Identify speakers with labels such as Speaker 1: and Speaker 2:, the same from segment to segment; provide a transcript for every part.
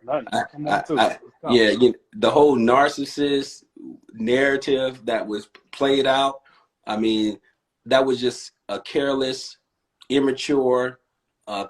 Speaker 1: nothing.
Speaker 2: I,
Speaker 1: Come
Speaker 2: I,
Speaker 1: on through.
Speaker 2: I, yeah, the whole narcissist narrative that was played out. I mean, that was just a careless, immature,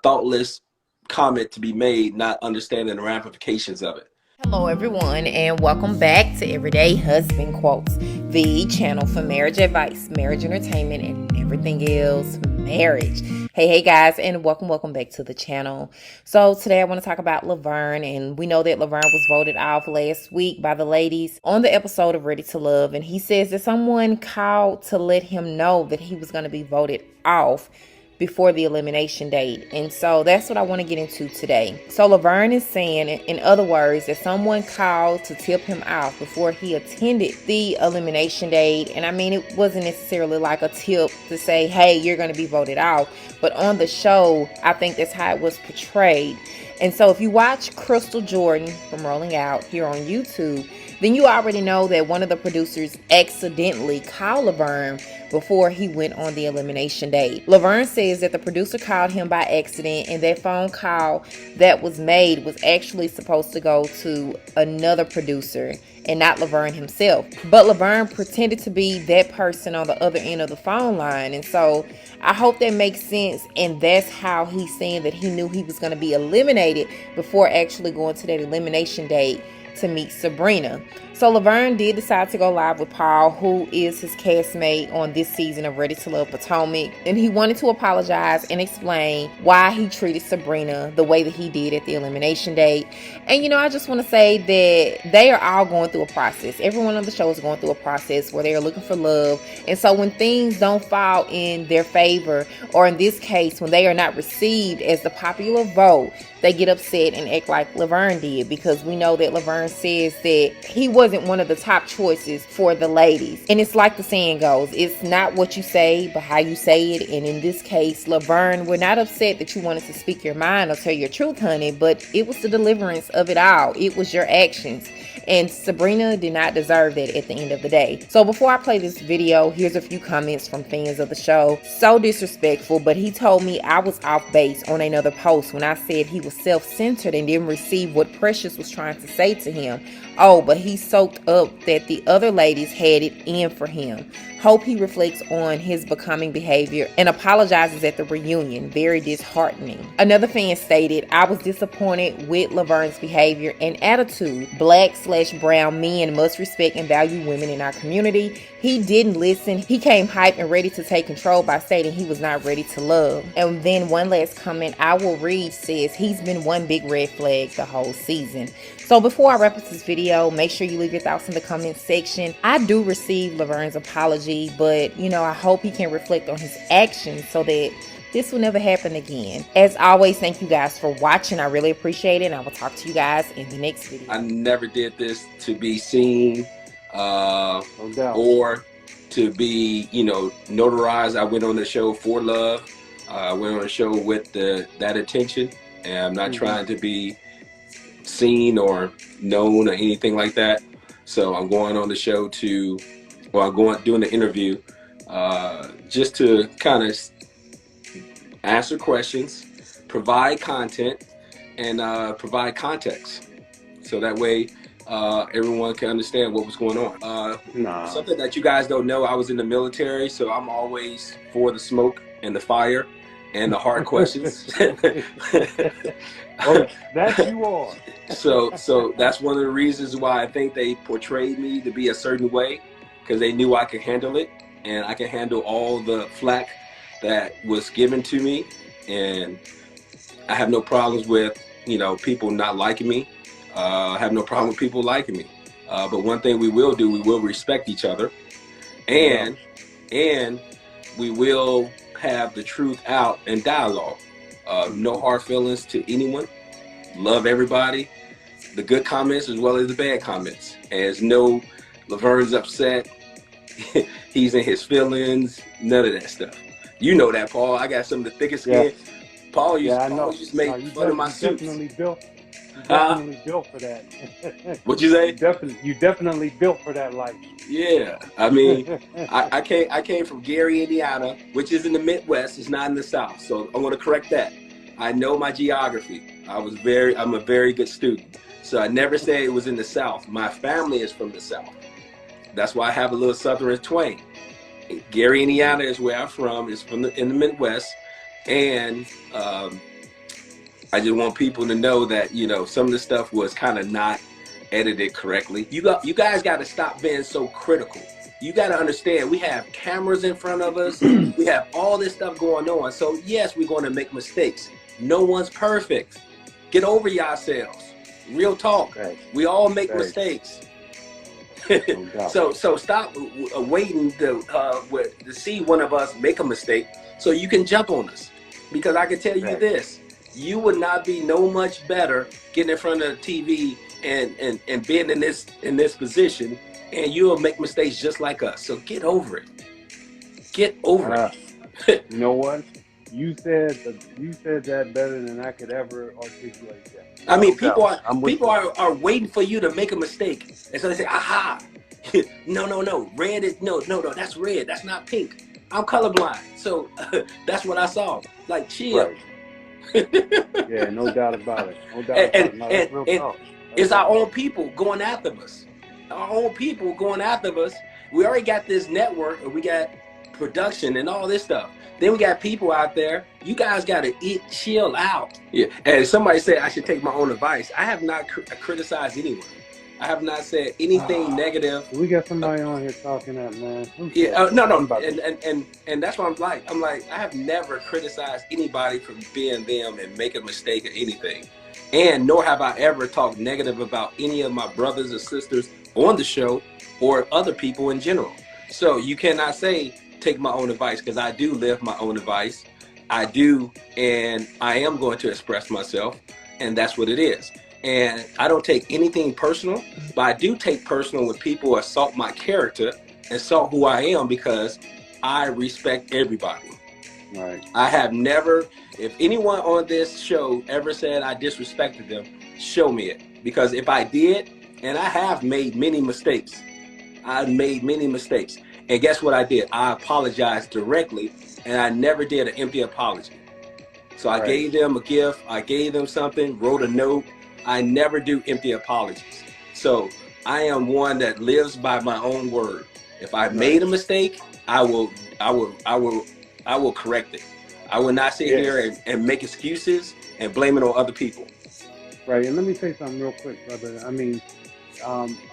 Speaker 2: thoughtless comment to be made, not understanding the ramifications of it.
Speaker 3: Hello, everyone, and welcome back to Everyday Husband Quotes, the channel for marriage advice, marriage entertainment, and everything else marriage. Hey guys, and welcome back to the channel. So today I want to talk about Lavern, and we know that Lavern was voted off last week by the ladies on the episode of Ready to Love, and he says that someone called to let him know that he was going to be voted off before the elimination date. And so that's what I want to get into today. So Lavern is saying, in other words, that someone called to tip him off before he attended the elimination date. And I mean, it wasn't necessarily like a tip to say, hey, you're going to be voted out. But on the show, I think that's how it was portrayed. And so if you watch Crystal Jordan from Rolling Out here on YouTube, then you already know that one of the producers accidentally called Lavern before he went on the elimination date. Lavern says that the producer called him by accident, and that phone call that was made was actually supposed to go to another producer and not Lavern himself. But Lavern pretended to be that person on the other end of the phone line. And so I hope that makes sense, and that's how he's saying that he knew he was going to be eliminated before actually going to that elimination date to meet Sabrina. So Lavern did decide to go live with Paul, who is his castmate on this season of Ready to Love Potomac, and he wanted to apologize and explain why he treated Sabrina the way that he did at the elimination date. And you know, I just want to say that they are all going through a process. Everyone on the show is going through a process where they are looking for love, and so when things don't fall in their favor, or in this case when they are not received as the popular vote, they get upset and act like Lavern did, because we know that Lavern says that he wasn't one of the top choices for the ladies. And it's like the saying goes, it's not what you say, but how you say it. And in this case, Lavern, we're not upset that you wanted to speak your mind or tell your truth, honey, but it was the deliverance of it all. It was your actions. And Sabrina did not deserve that at the end of the day. So before I play this video, here's a few comments from fans of the show. So disrespectful, but he told me I was off base on another post when I said he was self-centered and didn't receive what Precious was trying to say to him. Oh, but he soaked up that the other ladies had it in for him. Hope he reflects on his becoming behavior and apologizes at the reunion. Very disheartening. Another fan stated, I was disappointed with Lavern's behavior and attitude. Black/brown men must respect and value women in our community. He didn't listen. He came hyped and ready to take control by stating he was not ready to love. And then one last comment I will read says, he's been one big red flag the whole season. So before I wrap up this video, make sure you leave your thoughts in the comments section. I do receive Lavern's apology, but you know, I hope he can reflect on his actions so that this will never happen again. As always, thank you guys for watching. I really appreciate it, and I will talk to you guys in the next video.
Speaker 2: I never did this to be seen
Speaker 1: No doubt.
Speaker 2: or to be, notarized. I went on the show for love. I went on the show with that attention, and I'm not trying to be seen or known or anything like that. So I'm going on the show doing the interview just to kind of answer questions, provide content, and provide context, so that way everyone can understand what was going on. Something that you guys don't know, I was in the military, so I'm always for the smoke and the fire and the hard questions.
Speaker 1: Oh, that you are.
Speaker 2: So that's one of the reasons why I think they portrayed me to be a certain way, because they knew I could handle it, and I can handle all the flack that was given to me. And I have no problems with people not liking me. I have no problem with people liking me. But one thing we will do, we will respect each other, and we will have the truth out and dialogue. No hard feelings to anyone. Love everybody, the good comments as well as the bad comments. As no, Lavern's upset, he's in his feelings, none of that stuff. You know that, Paul. I got some of the thickest skin.
Speaker 1: Yeah.
Speaker 2: Paul used to make fun of my suits.
Speaker 1: Definitely built for that.
Speaker 2: What'd you say?
Speaker 1: You definitely built for that life.
Speaker 2: Yeah, I mean, I came from Gary, Indiana, which is in the Midwest. It's not in the South, so I'm going to correct that. I know my geography. I'm a very good student. So I never said it was in the South. My family is from the South. That's why I have a little Southern twang. Gary, Indiana is where I'm from. It's in the Midwest. And I just want people to know that, you know, some of the stuff was kind of not edited correctly. You guys got to stop being so critical. You got to understand, we have cameras in front of us. We have all this stuff going on. So yes, we're going to make mistakes. No one's perfect. Get over yourselves. Real talk.
Speaker 1: Right.
Speaker 2: We all make
Speaker 1: Right.
Speaker 2: mistakes.
Speaker 1: No
Speaker 2: So stop waiting to see one of us make a mistake so you can jump on us. Because I can tell you
Speaker 1: Right.
Speaker 2: this, you would not be no much better getting in front of the TV and being in this position, and you'll make mistakes just like us. So get over it. Get over it.
Speaker 1: You know what? You said that better than I could ever articulate that.
Speaker 2: I mean,
Speaker 1: No doubt.
Speaker 2: people are waiting for you to make a mistake, and so they say, "Aha, no, red is no, that's red. That's not pink. I'm colorblind, so that's what I saw." Like, chill.
Speaker 1: Right. Yeah, no doubt about it. No doubt
Speaker 2: And-
Speaker 1: about it. No, that's real
Speaker 2: and-
Speaker 1: talk.
Speaker 2: It's our own people going after us. Our own people going after us. We already got this network, and we got production and all this stuff. Then we got people out there. You guys got to chill out. Yeah. And somebody said I should take my own advice. I have not criticized anyone. I have not said anything negative.
Speaker 1: We got somebody on here talking that, man.
Speaker 2: Yeah. No. And that's what I'm like. I have never criticized anybody for being them and make a mistake or anything. And nor have I ever talked negative about any of my brothers or sisters on the show or other people in general. So you cannot say take my own advice, because I do live my own advice. I do, and I am going to express myself, and that's what it is. And I don't take anything personal, but I do take personal when people assault my character, assault who I am, because I respect everybody.
Speaker 1: Right.
Speaker 2: I have never, if anyone on this show ever said I disrespected them, show me it. Because if I did, and I have made many mistakes, I've made many mistakes. And guess what I did? I apologized directly, and I never did an empty apology. So I gave them a gift, I gave them something, wrote a note. I never do empty apologies. So I am one that lives by my own word. If I made a mistake, I will correct it. I will not sit here and make excuses and blame it on other people.
Speaker 1: Right. And let me say something real quick, brother. I mean,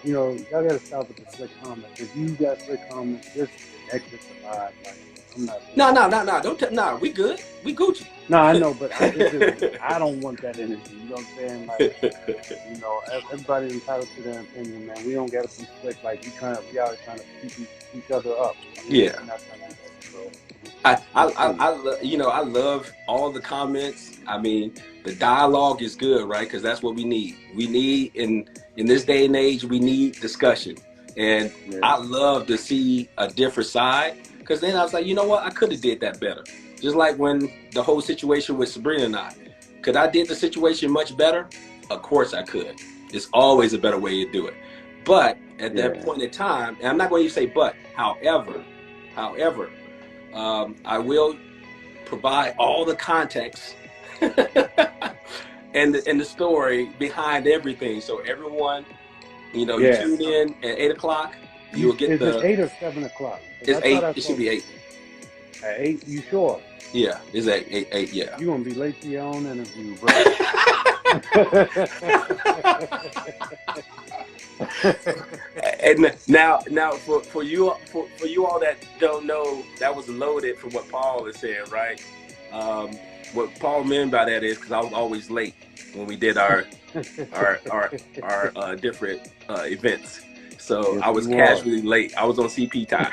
Speaker 1: you know, y'all gotta stop with the slick comments. If you got slick comments, just exit the vibe. Like, I'm not.
Speaker 2: No. We good. We Gucci.
Speaker 1: No, I know, but I don't want that energy. You know what I'm saying? Like, you know, everybody's entitled to their opinion, man. We don't gotta be slick. Like we out here trying to keep each other up. I mean,
Speaker 2: Yeah.
Speaker 1: we're not trying to do that, so.
Speaker 2: I love all the comments. I mean, the dialogue is good, right? Because that's what we need. We need in this day and age, we need discussion. And I love to see a different side, because then I was like, you know what? I could have did that better. Just like when the whole situation with Sabrina and I. Could I did the situation much better? Of course I could. It's always a better way to do it. But at that point in time, and I'm not going to say but, however, I will provide all the context and the story behind everything. So everyone, you know, you tune in at 8 o'clock, you will get
Speaker 1: Is it 8 or 7 o'clock?
Speaker 2: It's 8. It should be 8.
Speaker 1: At 8, you sure?
Speaker 2: Yeah, it's at 8, yeah.
Speaker 1: You're going to be late to your own interview, bro.
Speaker 2: And now for you all that don't know, that was loaded from what Paul is saying, right? What Paul meant by that is because I was always late when we did our different events. So I was casually late. I was on CP time.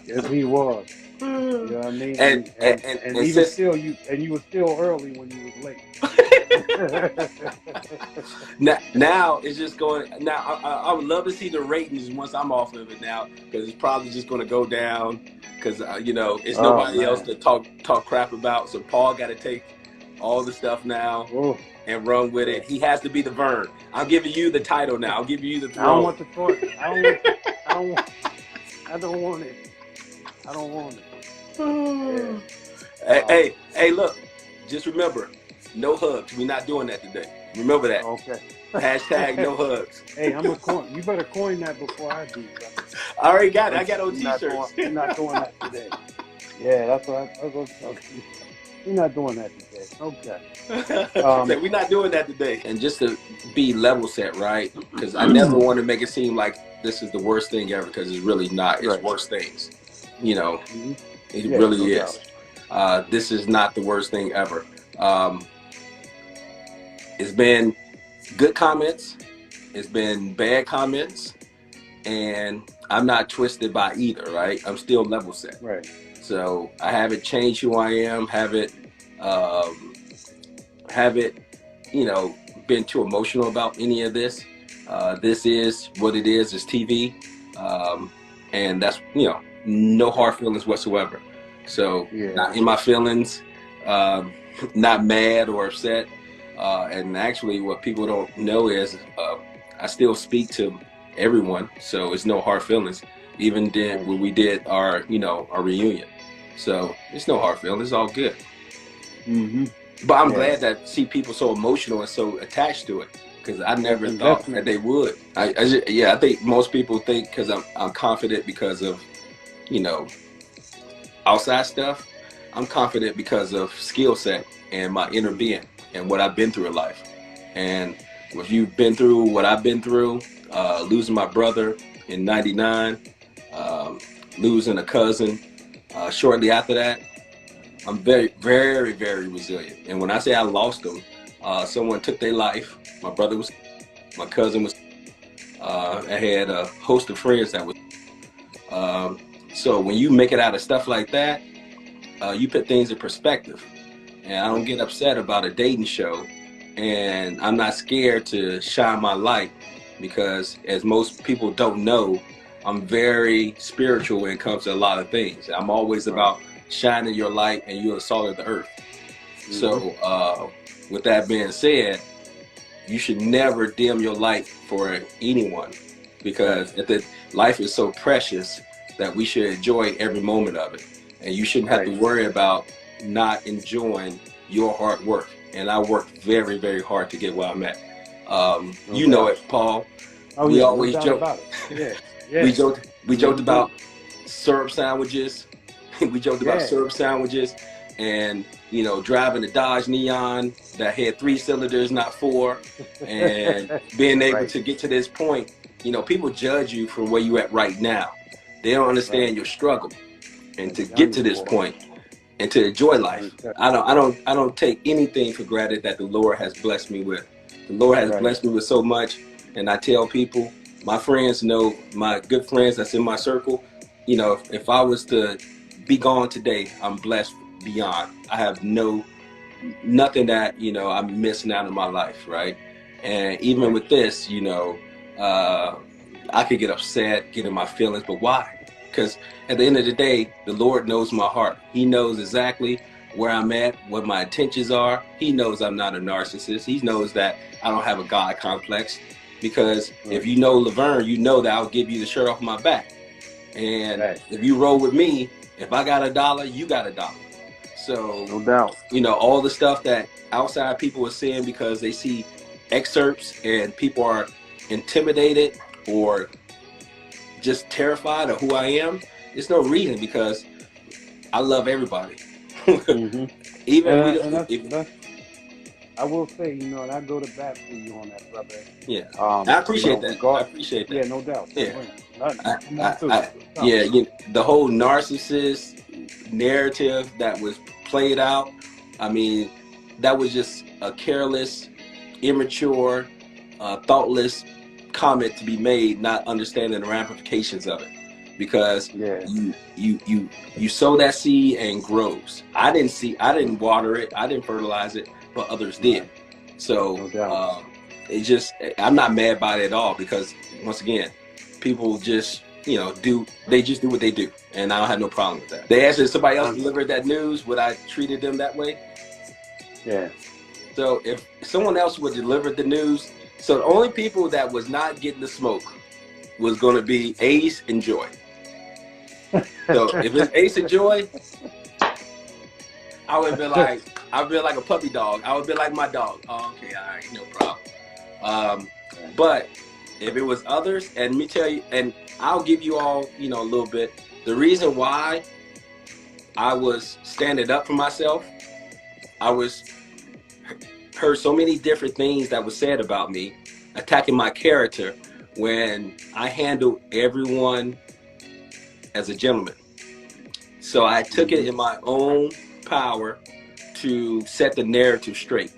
Speaker 1: Yes, he was. You know what I mean?
Speaker 2: And
Speaker 1: even still, you were still early when you was late.
Speaker 2: now it's just going. Now I would love to see the ratings once I'm off of it now, because it's probably just going to go down. Because you know, it's nobody else to talk crap about. So Paul got to take all the stuff now and run with it. He has to be the Vern. I'm giving you the title now. I'll give you the throne.
Speaker 1: I don't want the torch. I don't want it.
Speaker 2: Hey, look, just remember, no hugs. We're not doing that today. Remember that.
Speaker 1: Okay.
Speaker 2: Hashtag no hugs.
Speaker 1: Hey, I'm a coin. You better coin that before I do. Brother.
Speaker 2: I already got it. I got it on T-shirts.
Speaker 1: We're not doing that today. Yeah, that's what I was okay. We're not doing that today. Okay.
Speaker 2: We're not doing that today. And just to be level set, right? Because I never want to make it seem like this is the worst thing ever, because it's really not. It's worse things. You know, it really is. This is not the worst thing ever. It's been good comments. It's been bad comments. And I'm not twisted by either, right? I'm still level set.
Speaker 1: Right.
Speaker 2: So I haven't changed who I am, haven't you know, been too emotional about any of this. This is what it is. It's TV. And that's, you know, no hard feelings whatsoever. So not in my feelings, not mad or upset. And actually what people don't know is I still speak to everyone. So it's no hard feelings. Even when we did our, you know, our reunion. So it's no hard feelings. It's all good. But I'm glad that see people so emotional and so attached to it, because I never thought that they would. I think most people think because I'm confident because of, you know, outside stuff. I'm confident because of skill set and my inner being and what I've been through in life. And if you've been through what I've been through, losing my brother in '99, losing a cousin shortly after that, I'm very, very, very resilient. And when I say I lost them, someone took their life. My brother was, my cousin was, I had a host of friends that was. So when you make it out of stuff like that, you put things in perspective. And I don't get upset about a dating show. And I'm not scared to shine my light, because as most people don't know, I'm very spiritual when it comes to a lot of things. I'm always about shining your light, and you're the salt of the earth. So with that being said, you should never dim your light for anyone, because life is so precious that we should enjoy every moment of it. And you shouldn't have to worry about not enjoying your hard work. And I worked very, very hard to get where I'm at. You know it, Paul. We always joke. About it. We joked about syrup sandwiches. We joked about syrup sandwiches, and you know, driving a Dodge Neon that had 3 cylinders, not 4, and being able to get to this point. You know, people judge you from where you at right now. They don't understand your struggle, and to get to this point and to enjoy life. I don't take anything for granted that the Lord has blessed me with. The Lord has blessed me with so much, and I tell people, my friends know, my good friends that's in my circle, you know, if I was to be gone today, I'm blessed beyond. I have nothing that, you know, I'm missing out in my life, right? And even with this, you know, I could get upset, get in my feelings, but why? Because at the end of the day, the Lord knows my heart. He knows exactly where I'm at, what my intentions are. He knows I'm not a narcissist. He knows that I don't have a God complex, because if you know Lavern, you know that I'll give you the shirt off my back. And if you roll with me, if I got $1, you got $1. So, no doubt, you know, all the stuff that outside people are saying because they see excerpts and people are intimidated or just terrified of who I am, there's no reason, because I love everybody.
Speaker 1: I will say, you know, and I go to bat for you on that, brother.
Speaker 2: Yeah, I appreciate that. I appreciate that.
Speaker 1: Yeah, no doubt.
Speaker 2: The whole narcissist narrative that was played out, I mean, that was just a careless, immature, thoughtless comment to be made, not understanding the ramifications of it. Because you sow that seed and grows. I didn't water it, I didn't fertilize it, but others did. So I'm not mad by it at all, because once again, people just, you know, they just do what they do, and I don't have no problem with that. They asked if somebody else delivered that news, would I treated them that way? Yeah. So if someone else would deliver the news, so the only people that was not getting the smoke was going to be Ace and Joy. So if it's Ace and Joy, I would be like, a puppy dog. I would be like my dog. Oh, okay, all right, no problem. But if it was others, and let me tell you, and I'll give you all, a little bit. The reason why I was standing up for myself, I was heard so many different things that was said about me, attacking my character, when I handled everyone as a gentleman. So I took it in my own power to set the narrative straight.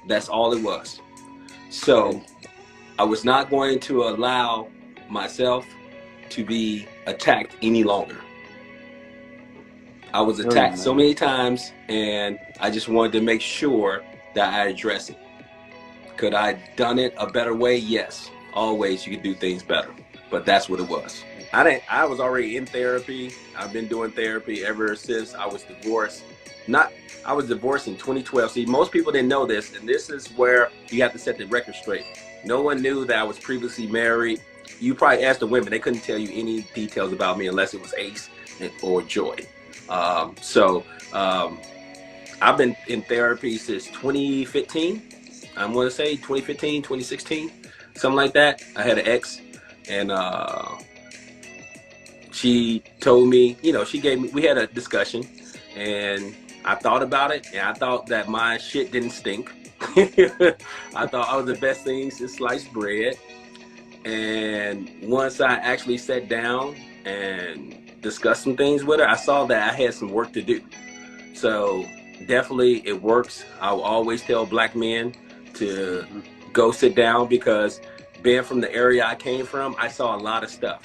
Speaker 2: That's all it was. So I was not going to allow myself to be attacked any longer. I was attacked so many times, and I just wanted to make sure that I address it. Could I done it a better way? Yes. Always you could do things better. But that's what it was. I was already in therapy. I've been doing therapy ever since I was divorced. I was divorced in 2012. See, most people didn't know this, and this is where you have to set the record straight. No one knew that I was previously married. You probably asked the women. They couldn't tell you any details about me unless it was Ace or Joy. I've been in therapy since 2015. I'm going to say 2015, 2016, something like that. I had an ex, and she told me, we had a discussion, and I thought about it, and I thought that my shit didn't stink. I thought I was the best thing since sliced bread. And once I actually sat down and discussed some things with her, I saw that I had some work to do. So definitely it works. I will always tell black men to go sit down, because being from the area I came from, I saw a lot of stuff.